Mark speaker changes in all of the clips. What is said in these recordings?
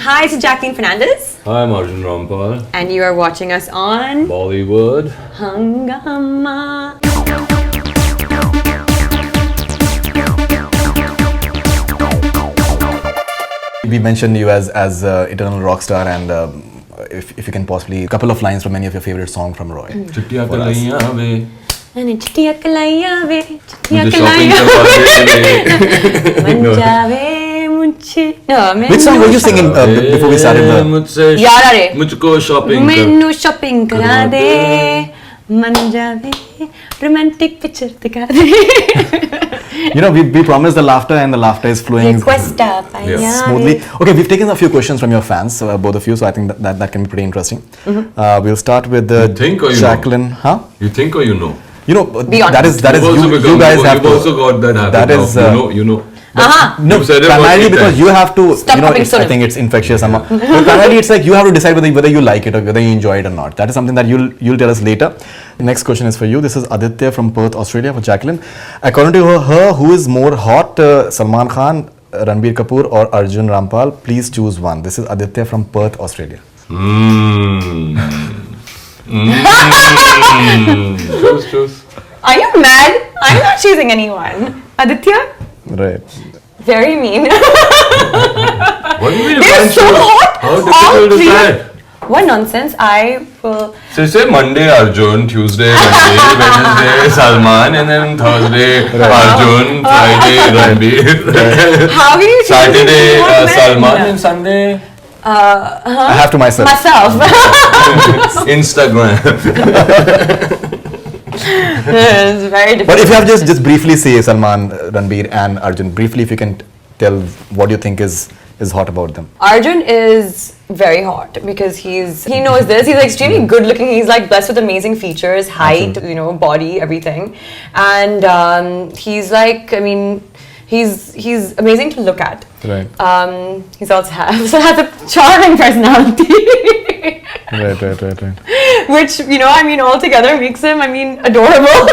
Speaker 1: Hi, it's Jacqueline Fernandez.
Speaker 2: Hi, I'm Arjun Rampal.
Speaker 1: And you are watching us on
Speaker 2: Bollywood.
Speaker 1: Hungama.
Speaker 3: We mentioned you as eternal rock star, and if you can possibly a couple of lines from any of your favorite songs from Roy.
Speaker 2: Chittiya kalaiyan ve.
Speaker 1: Chittiya kalaiyan ve, chittiya
Speaker 2: मुझे shopping करवा दे.
Speaker 1: Manjave mujhe. No,
Speaker 3: Which song were you singing before we started the?
Speaker 2: मुझसे
Speaker 1: यारा रे.
Speaker 2: मुझको shopping कर.
Speaker 1: Mainu shopping kara de. Manjave romantic picture dikha de.
Speaker 3: You know, we promised the laughter, and the laughter is flowing smoothly. Okay, we've taken a few questions from your fans, both of you, so I think that can be pretty interesting. We'll start with
Speaker 2: think or you
Speaker 3: Jacqueline.
Speaker 2: know?
Speaker 3: Huh?
Speaker 2: You think or you know?
Speaker 3: You know,
Speaker 1: Be honest.
Speaker 3: that is you guys have
Speaker 2: You've also got that habit.
Speaker 3: That is
Speaker 2: you know.
Speaker 3: No, primarily because you have to,
Speaker 1: Stop
Speaker 3: I think it's infectious somehow. But primarily it's like you have to decide whether you like it or whether you enjoy it or not. That is something that you'll tell us later. Next question is for you. This is Aditya from Perth, Australia, for Jacqueline. According to her, who is more hot, Salman Khan, Ranbir Kapoor or Arjun Rampal? Please choose one. This is Aditya from Perth, Australia.
Speaker 2: Choose.
Speaker 1: Are you mad? I'm not choosing anyone. Aditya?
Speaker 3: Right.
Speaker 1: Very mean.
Speaker 2: What do you mean?
Speaker 1: They're so hot.
Speaker 2: How difficult is that?
Speaker 1: What nonsense. I will.
Speaker 2: So say Monday Arjun, Tuesday Ranbir, Wednesday Salman, and then Thursday Arjun, Friday Ranbir,
Speaker 1: How are you choosing
Speaker 2: Saturday
Speaker 1: more men?
Speaker 2: Salman, and Sunday
Speaker 3: I have to myself.
Speaker 2: Instagram.
Speaker 1: It's very difficult.
Speaker 3: But if you have just briefly say Salman, Ranbir and Arjun, briefly if you can tell what you think is hot about them.
Speaker 1: Arjun is very hot because he knows this. He's extremely good looking. He's like blessed with amazing features, height, body, everything. And he's like, he's amazing to look at.
Speaker 3: Right.
Speaker 1: He's also has a charming personality.
Speaker 3: Right.
Speaker 1: Which, altogether makes him, adorable.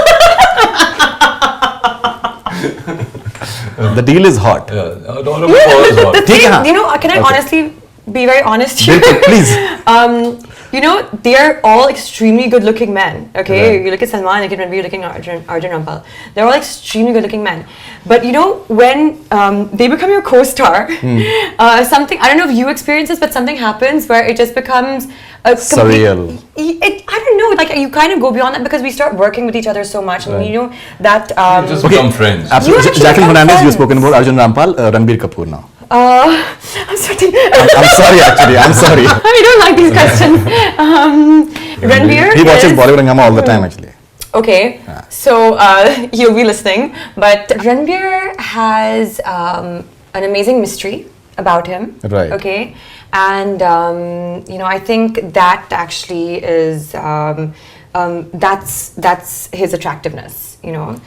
Speaker 3: The deal is hot.
Speaker 2: Yeah, adorable is hot.
Speaker 1: The thing,
Speaker 3: Yeah.
Speaker 1: can I honestly be very honest here?
Speaker 3: Please.
Speaker 1: They're all extremely good-looking men. Okay,
Speaker 3: Right.
Speaker 1: you look at Salman, you look at Ranbir, you look at Arjun Rampal. They're all extremely good-looking men. But when they become your co-star, something, I don't know if you experience this, but something happens where it just becomes a
Speaker 3: Surreal.
Speaker 1: I don't know, like you kind of go beyond that because we start working with each other so much, and that.
Speaker 2: You just become friends.
Speaker 3: Absolutely.
Speaker 1: actually
Speaker 3: Jacqueline
Speaker 1: become
Speaker 3: Fernandez, you've
Speaker 1: friends.
Speaker 3: spoken about Arjun Rampal, Ranbir Kapoor now.
Speaker 1: I'm sorry.
Speaker 3: I'm sorry, actually. I'm sorry.
Speaker 1: I don't like these questions. Ranbir.
Speaker 3: He watches
Speaker 1: is-
Speaker 3: Bollywood Hungama all the time, actually.
Speaker 1: Okay, so you'll be listening, but Ranbir has an amazing mystery about him.
Speaker 3: Right.
Speaker 1: Okay, and I think that actually is that's his attractiveness.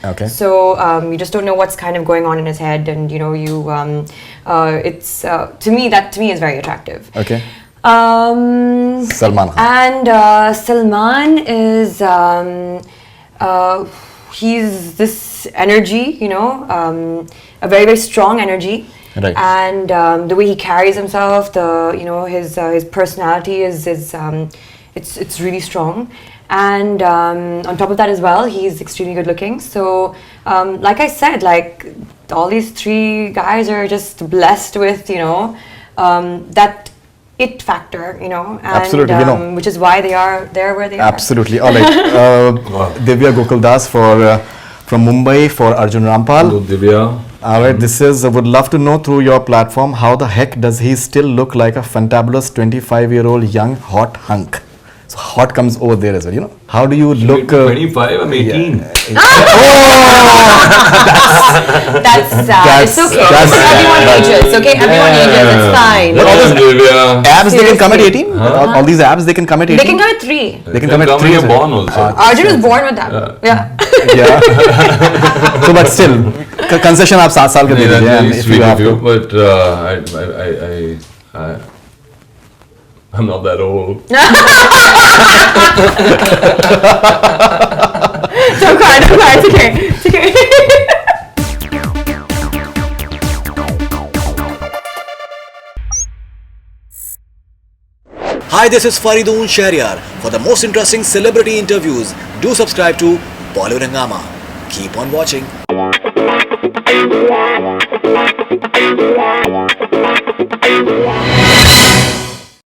Speaker 3: Okay.
Speaker 1: So you just don't know what's kind of going on in his head, and it's to me is very attractive.
Speaker 3: Okay. Salman Khan.
Speaker 1: And Salman is he's this energy, a very, very strong energy.
Speaker 3: Right.
Speaker 1: And the way he carries himself, his personality is it's really strong. And on top of that as well, he's extremely good looking. So like I said, like all these three guys are just blessed with that it factor, and,
Speaker 3: Absolutely,
Speaker 1: which is why they are there where they are.
Speaker 3: Absolutely. All right. Divya Gokuldas from Mumbai for Arjun Rampal.
Speaker 2: Hello, Divya.
Speaker 3: All right. This is would love to know through your platform, how the heck does he still look like a fantabulous 25-year-old young hot hunk? So hot comes over there as well. How do you look?
Speaker 2: 25, I'm 18.
Speaker 1: That's it's okay. Everyone ages. Okay, everyone ages. It's fine.
Speaker 3: But all those
Speaker 2: Divya.
Speaker 3: abs they can come at
Speaker 1: Seriously.
Speaker 3: 18? All these abs they can come at 18?
Speaker 1: They can come at 3.
Speaker 3: They can come at 3
Speaker 2: when
Speaker 3: as
Speaker 2: you're
Speaker 3: well.
Speaker 2: born also.
Speaker 1: Arjun was born with that. Yeah.
Speaker 3: Yeah. So but still, concession आप 7 साल के दे
Speaker 2: That's
Speaker 3: दीजिए,
Speaker 2: very
Speaker 3: if
Speaker 2: sweet
Speaker 3: you
Speaker 2: of
Speaker 3: have
Speaker 2: you,
Speaker 3: to.
Speaker 2: but I'm not that old.
Speaker 1: Don't cry. It's okay.
Speaker 4: Hi, this is Faridoon Shahryar. For the most interesting celebrity interviews, do subscribe to Bollywood Hungama. Keep on watching.